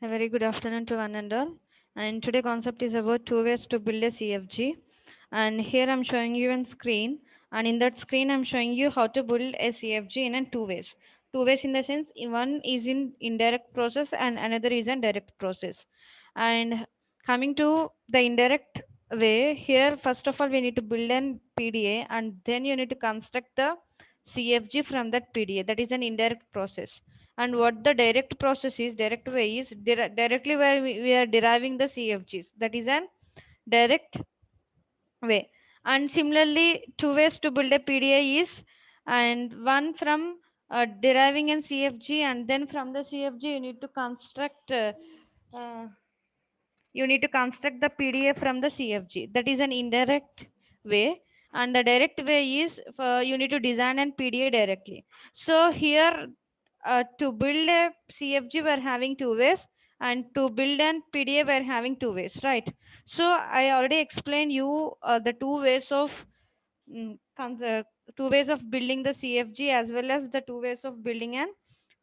A very good afternoon to one and all. And today concept is about two ways to build a CFG. And here I'm showing you on screen. And in that screen, I'm showing you how to build a CFG in two ways. Two ways in the sense, one is in indirect process and another is in direct process. And coming to the indirect way, here first of all we need to build an PDA and then you need to construct the CFG from that PDA. That is an indirect process. And what the direct process is, direct way is directly where we are deriving the CFGs. That is an direct way. And similarly, two ways to build a PDA is, and one from deriving an CFG, and then from the CFG you need to construct. Uh, you need to construct the PDA from the CFG. That is an indirect way. And the direct way is you need to design an PDA directly. So here, to build a CFG, we're having two ways, and to build an PDA, we're having two ways, right? So I already explained you the two ways of building the CFG as well as the two ways of building an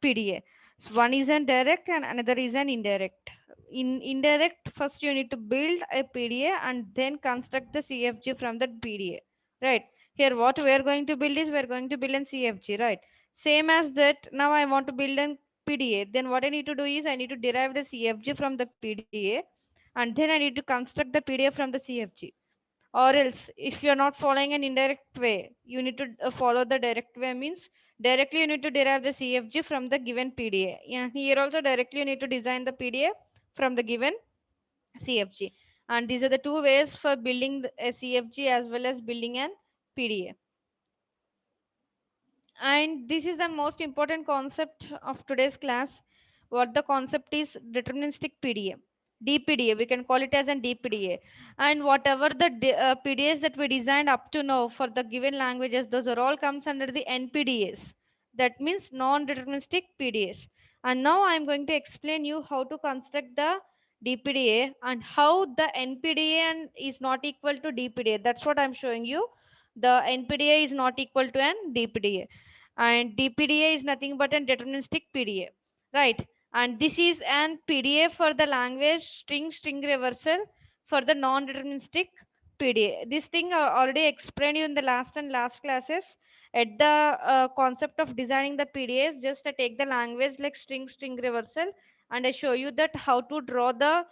PDA. So one is an direct and another is an indirect. In indirect, first you need to build a PDA and then construct the CFG from that PDA, right? Here what we are going to build is we are going to build an CFG, right? Same as that, now I want to build an PDA. Then what I need to do is I need to derive the CFG from the PDA and then I need to construct the PDA from the CFG. Or else if you're not following an indirect way, you need to follow the direct way, means directly you need to derive the CFG from the given PDA. Yeah, here also directly you need to design the PDA from the given CFG. And these are the two ways for building a CFG as well as building an PDA. And this is the most important concept of today's class. What the concept is, deterministic PDA. DPDA, we can call it as an DPDA. And whatever the PDAs that we designed up to now for the given languages, those are all comes under the NPDAs. That means non-deterministic PDAs. And now I'm going to explain you how to construct the DPDA and how the is not equal to DPDA. That's what I'm showing you. The NPDA is not equal to an DPDA, and DPDA is nothing but a deterministic PDA, right? And this is an PDA for the language string reversal for the non-deterministic PDA. This thing I already explained you in the last classes. At the concept of designing the PDAs, just I take the language like string reversal and I show you that how to draw the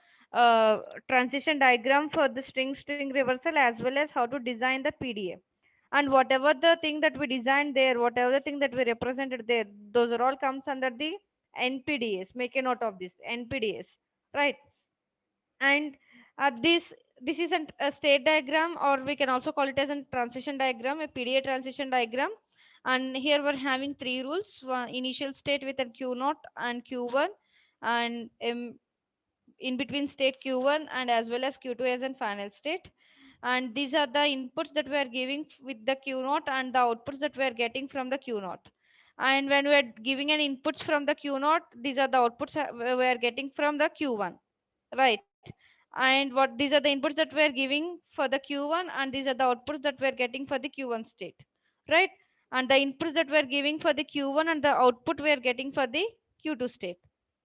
transition diagram for the string reversal as well as how to design the PDA. And whatever the thing that we designed there, whatever the thing that we represented there, those are all comes under the NPDAs. Make a note of this, NPDAs, right? And this is a state diagram, or we can also call it as a transition diagram, a PDA transition diagram. And here we're having three rules: initial state with a Q naught and Q1, and in between state Q1 and as well as Q2 as a final state. And these are the inputs that we are giving with the Q naught and the outputs that we are getting from the Q naught. And when we are giving an inputs from the Q naught, these are the outputs we are getting from the Q1, right? And what these are the inputs that we are giving for the Q1 and these are the outputs that we are getting for the Q1 state, right? And the inputs that we are giving for the Q1 and the output we are getting for the Q2 state,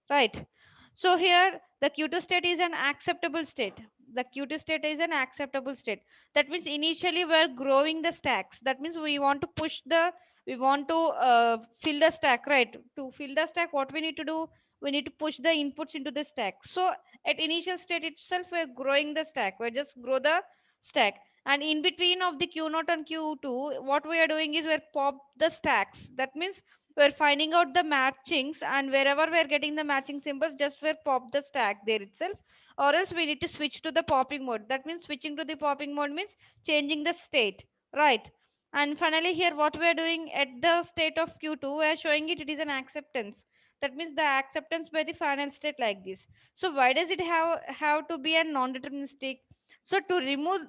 right? So here the Q2 state is an acceptable state. The Q2 state is an acceptable state. That means initially we're growing the stacks. That means we want to we want to fill the stack, right? To fill the stack, what we need to do? We need to push the inputs into the stack. So at initial state itself, we're growing the stack. We just grow the stack. And in between of the Q0 and Q2, what we are doing is we're pop the stacks. That means we're finding out the matchings, and wherever we're getting the matching symbols, just we're pop the stack there itself. Or else we need to switch to the popping mode. That means switching to the popping mode means changing the state, right? And finally here what we are doing at the state of Q2, we are showing it is an acceptance. That means the acceptance by the final state like this. So why does it have to be a non-deterministic? So to remove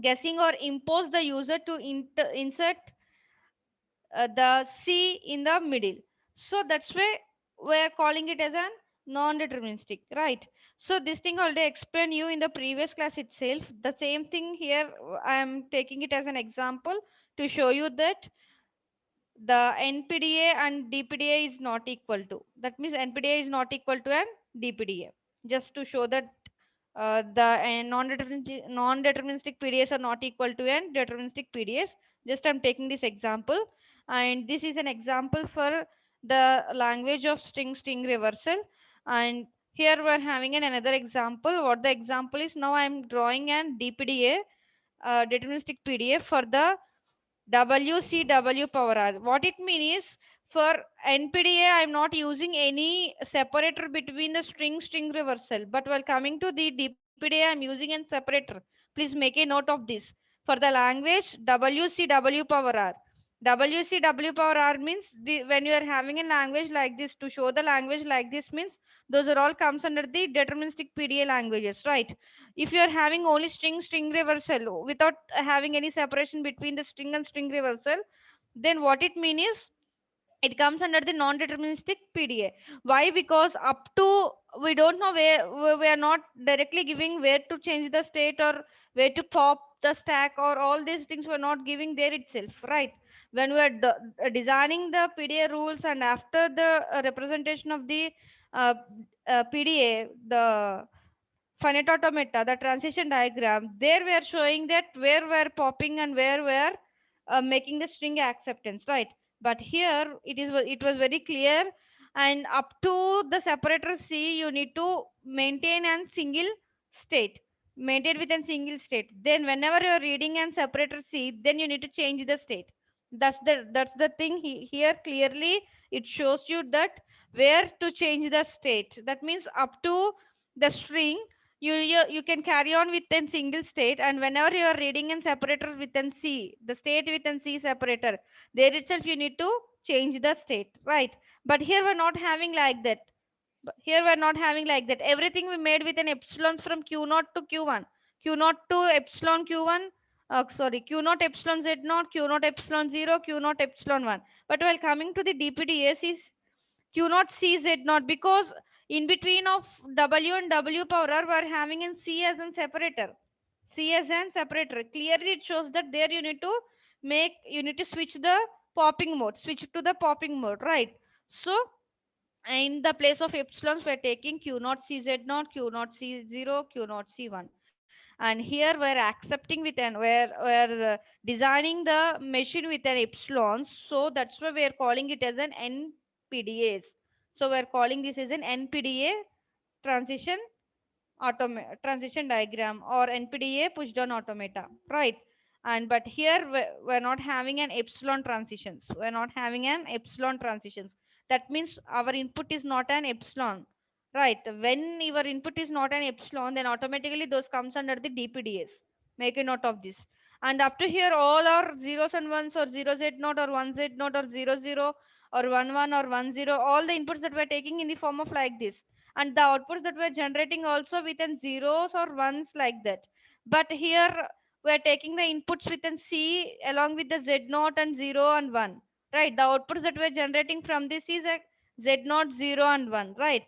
guessing or impose the user to insert the C in the middle. So that's why we are calling it as a non-deterministic, right? So this thing already explained you in the previous class itself. The same thing here, I am taking it as an example to show you that the NPDA and DPDA is not equal to. That means NPDA is not equal to an DPDA. Just to show that the non-deterministic PDAs are not equal to an deterministic PDAs. Just I'm taking this example, and this is an example for the language of string reversal. And here we're having another example. What the example is, now I'm drawing an DPDA, deterministic PDA for the WCW power R. What it means is, for NPDA, I'm not using any separator between the string reversal. But while coming to the DPDA, I'm using a separator. Please make a note of this. For the language, WCW power R. WCW power R means when you are having a language like this, to show the language like this means those are all comes under the deterministic PDA languages, right? If you are having only string reversal without having any separation between the string and string reversal, then what it means is it comes under the non-deterministic PDA. Why? Because up to we don't know where we are not directly giving where to change the state or where to pop the stack, or all these things we're not giving there itself, right? When we are designing the PDA rules, and after the representation of the uh, PDA, the finite automata, the transition diagram, there we are showing that where we are popping and where we are making the string acceptance, right? But here it was very clear, and up to the separator C, you need to maintain a single state, maintain with a single state. Then whenever you are reading and separator C, then you need to change the state. That's the thing. Here clearly it shows you that where to change the state. That means up to the string, you can carry on with a single state, and whenever you are reading in separator within C, the state within C separator, there itself you need to change the state, right? But here we're not having like that. Here we're not having like that. Everything we made with an epsilons from Q0 to Q1, Q0 to epsilon Q1, sorry, Q0 epsilon Z0, Q0 epsilon 0, Q0 epsilon 1. But while coming to the DPDS is Q not C Z not, because in between of W and W power R, we're having in C as a separator. C as an separator. Clearly it shows that there you need to switch the popping mode, switch to the popping mode, right? So in the place of epsilons, we're taking Q naught C Z naught, Q naught C 0, Q naught C 1. And here we're accepting with an, we're designing the machine with an epsilon. So that's why we're calling it as an NPDAs. So we're calling this as an NPDA transition transition diagram, or NPDA push down automata, right? And but here we're not having an epsilon transitions. We're not having an epsilon transitions. That means our input is not an epsilon, right? When your input is not an epsilon, then automatically those comes under the DPDS. Make a note of this. And up to here, all are zeros and ones, or 0 Z0 or 1 Z0 or 0 0 or 1 1 or 1 0. All the inputs that we're taking in the form of like this, and the outputs that we're generating also within zeros or ones like that. But here we're taking the inputs within C along with the Z naught and 0 and 1, right? The outputs that we're generating from this is a Z naught, 0 and 1, right?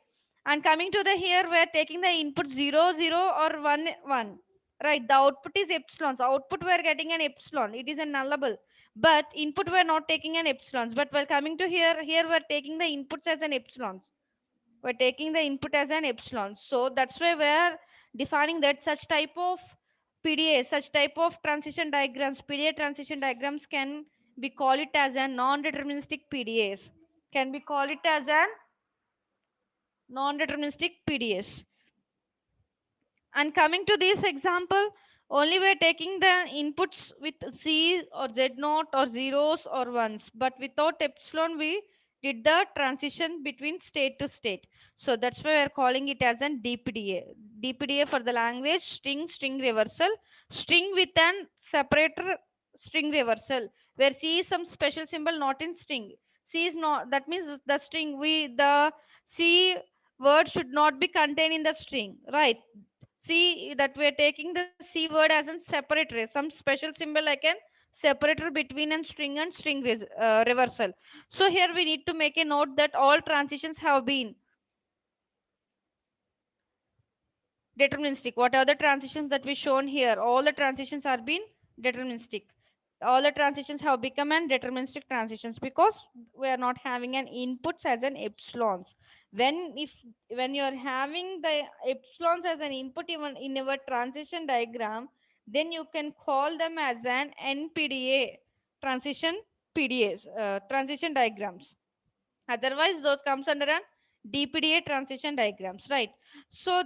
And coming to the here, we're taking the input 0 0 or 1 1, right? The output is epsilons. Output we're getting an epsilon, it is a nullable. But input we're not taking an epsilons. But while coming to here we're taking the inputs as an epsilons. We're taking the input as an epsilon. So that's why we're defining that such type of PDA, such type of transition diagrams, PDA transition diagrams can be called it as a non-deterministic PDAs. Can be called it as a non-deterministic PDAs. And coming to this example, only we're taking the inputs with C or Z naught or zeros or ones, but without epsilon, we did the transition between state to state. So that's why we're calling it as an DPDA. DPDA for the language string reversal, string with an separator string reversal, where C is some special symbol not in string. C is not, that means the string, the C word should not be contained in the string, right? See that we are taking the C word as a separator, some special symbol like an separator between a string and reversal. So here we need to make a note that all transitions have been deterministic. What are the transitions that we shown here? All the transitions are been deterministic. all the transitions have become an deterministic transitions because we are not having an inputs as an epsilons. When you are having the epsilons as an input even in our transition diagram, then you can call them as an NPDA transition PDAs, transition diagrams. Otherwise those comes under an DPDA transition diagrams, right? So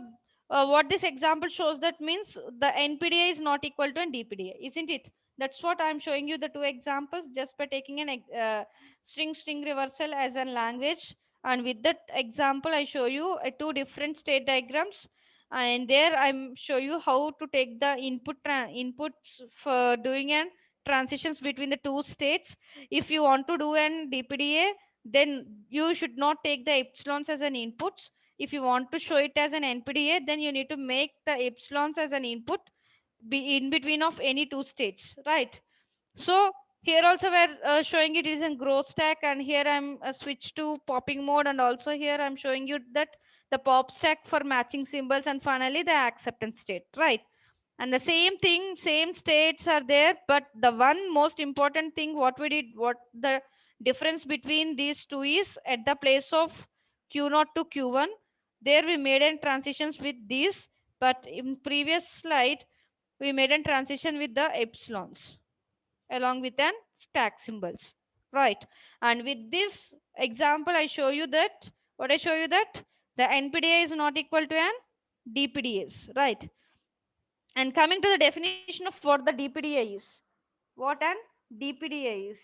what this example shows, that means the NPDA is not equal to an DPDA, isn't it? That's what I'm showing you the two examples just by taking an string reversal as a language. And with that example I show you two different state diagrams, and there I'm show you how to take the inputs for doing an transitions between the two states. If you want to do an DPDA, then you should not take the epsilons as an inputs. If you want to show it as an NPDA, then you need to make the epsilons as an input be in between of any two states, right? So here also we're showing it is in growth stack, and here I'm switch to popping mode, and also here I'm showing you that the pop stack for matching symbols, and finally the acceptance state, right? And the same thing, same states are there, but the one most important thing what we did, what the difference between these two is, at the place of q0 to q1, there we made a transitions with these, but in previous slide we made a transition with the epsilons along with an stack symbols, right? And with this example I show you that, what I show you that the NPDA is not equal to an DPDAs, right? And coming to the definition of what the DPDA is, what an DPDA is.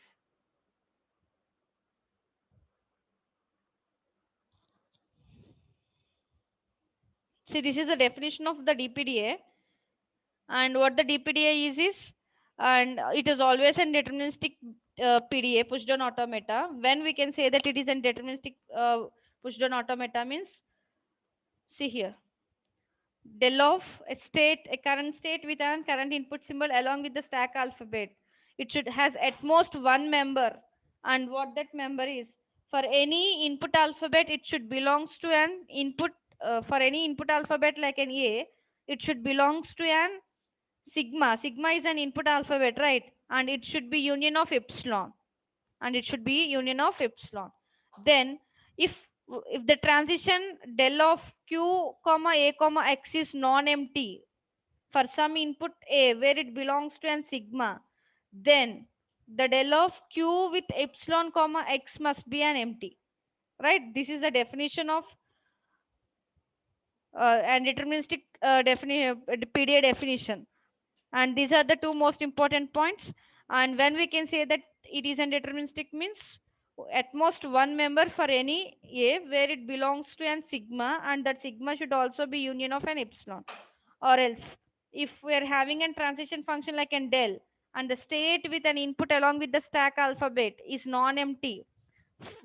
See, this is the definition of the DPDA, and what the DPDA is, and it is always a deterministic PDA, push down automata. When we can say that it is a deterministic push down automata means, see here, del of a state, a current state with an current input symbol along with the stack alphabet. It should has at most one member, and what that member is, for any input alphabet it should belongs to an input, for any input alphabet like an A, it should belongs to an sigma. Sigma is an input alphabet, right? And it should be union of epsilon, and it should be union of epsilon. Then if if the transition del of q comma a comma x is non-empty for some input a where it belongs to an sigma, then the del of q with epsilon comma x must be an empty, right? This is the definition of and deterministic PDA definition. And these are the two most important points. And when we can say that it is a deterministic means at most one member for any A where it belongs to an sigma, and that sigma should also be union of an epsilon. Or else if we are having a transition function like an del, and the state with an input along with the stack alphabet is non-empty,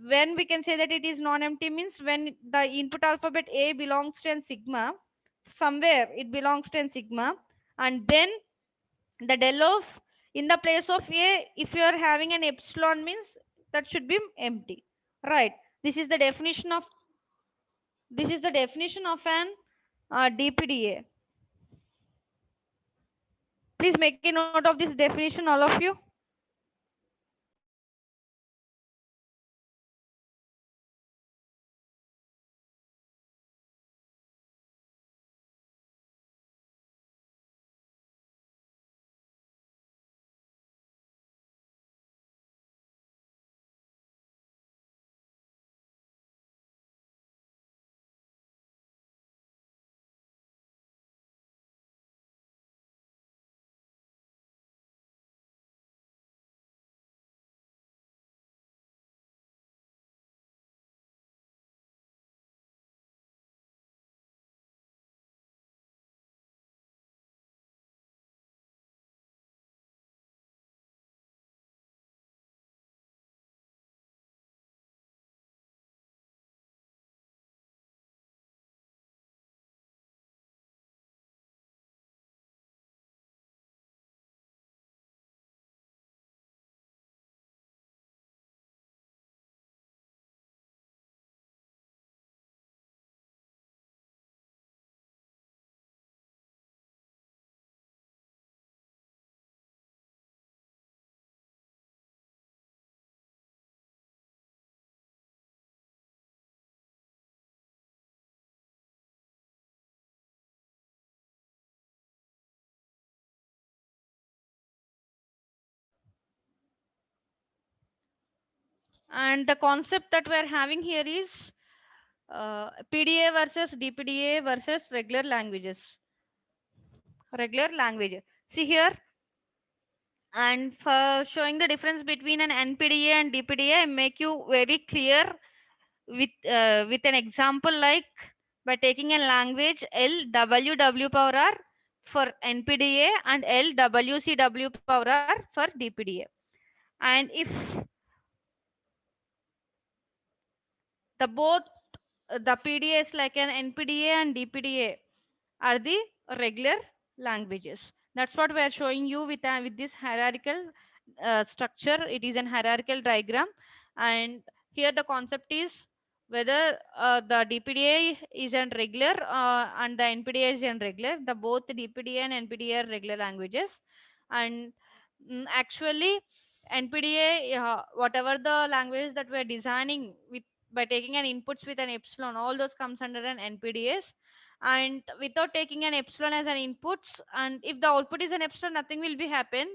when we can say that it is non-empty means when the input alphabet A belongs to an sigma, somewhere it belongs to an sigma, and then the del of in the place of A, if you are having an epsilon means that should be empty, right? This is the definition of, this is the definition of an DPDA. Please make a note of this definition, all of you. And the concept that we're having here is PDA versus DPDA versus regular languages. Regular language. See here, and for showing the difference between an NPDA and DPDA, I make you very clear with an example like by taking a language LWW power R for NPDA and LWCW power R for DPDA. And if the both the PDAs like an NPDA and DPDA are the regular languages. That's what we are showing you with this hierarchical structure. It is an hierarchical diagram, and here the concept is whether the DPDA is an regular and the NPDA is an regular. The both DPDA and NPDA are regular languages, and actually NPDA, whatever the language that we are designing with by taking an inputs with an epsilon, all those comes under an NPDAs, and without taking an epsilon as an inputs, and if the output is an epsilon, nothing will be happen.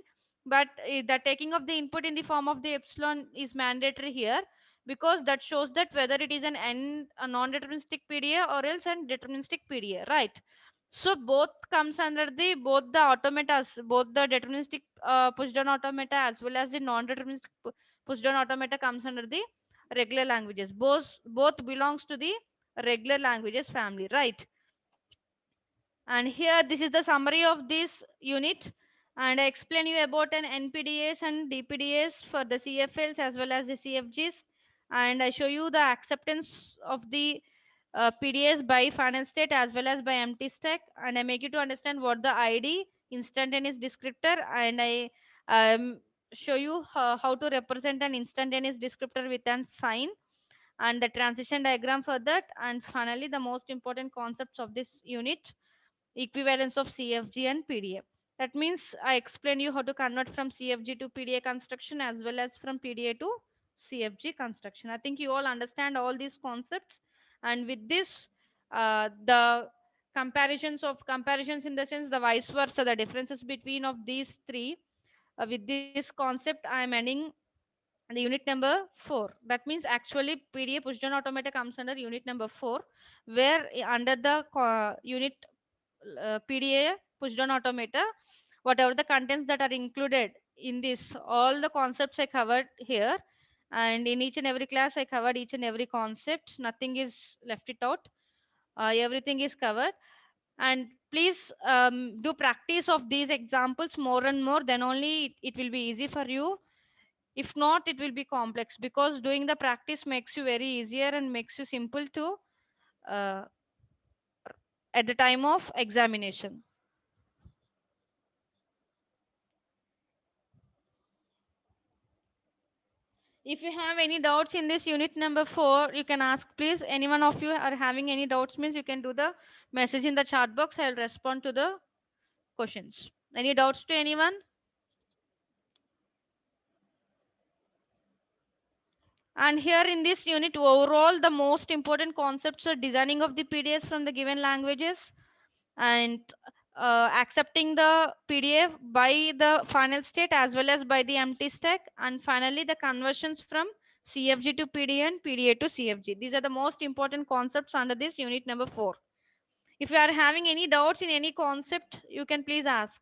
But the taking of the input in the form of the epsilon is mandatory here, because that shows that whether it is a non-deterministic PDA or else an deterministic PDA, right? So both comes under the both the automatas, both the deterministic push down automata as well as the non-deterministic push down automata comes under the regular languages. Both belongs to the regular languages family, right? And here this is the summary of this unit, and I explain you about an NPDAs and DPDAs for the CFLs as well as the CFGs, and I show you the acceptance of the PDAs by final state as well as by empty stack, and I make you to understand what the ID instantaneous descriptor, and I show you how to represent an instantaneous descriptor with an sign and the transition diagram for that, and finally the most important concepts of this unit, equivalence of CFG and PDA. That means I explain you how to convert from CFG to PDA construction as well as from PDA to CFG construction. I think you all understand all these concepts, and with this, the comparisons in the sense the vice versa, the differences between of these three. With this concept, I am ending the unit number 4. That means actually PDA push down automata comes under unit number 4, where under the unit PDA push down automata, whatever the contents that are included in this, all the concepts I covered here, and in each and every class I covered each and every concept, nothing is left it out, everything is covered. And please do practice of these examples more and more, then only it will be easy for you. If not, it will be complex, because doing the practice makes you very easier and makes you simple to uh, at the time of examination. If you have any doubts in this unit number 4, you can ask, please. Any one of you are having any doubts means you can do the message in the chat box. I'll respond to the questions. Any doubts to anyone? And here in this unit, overall, the most important concepts are designing of the PDFs from the given languages, and accepting the PDF by the final state as well as by the empty stack, and finally the conversions from CFG to PDA and PDA to CFG. These are the most important concepts under this unit number 4. If you are having any doubts in any concept, you can please ask.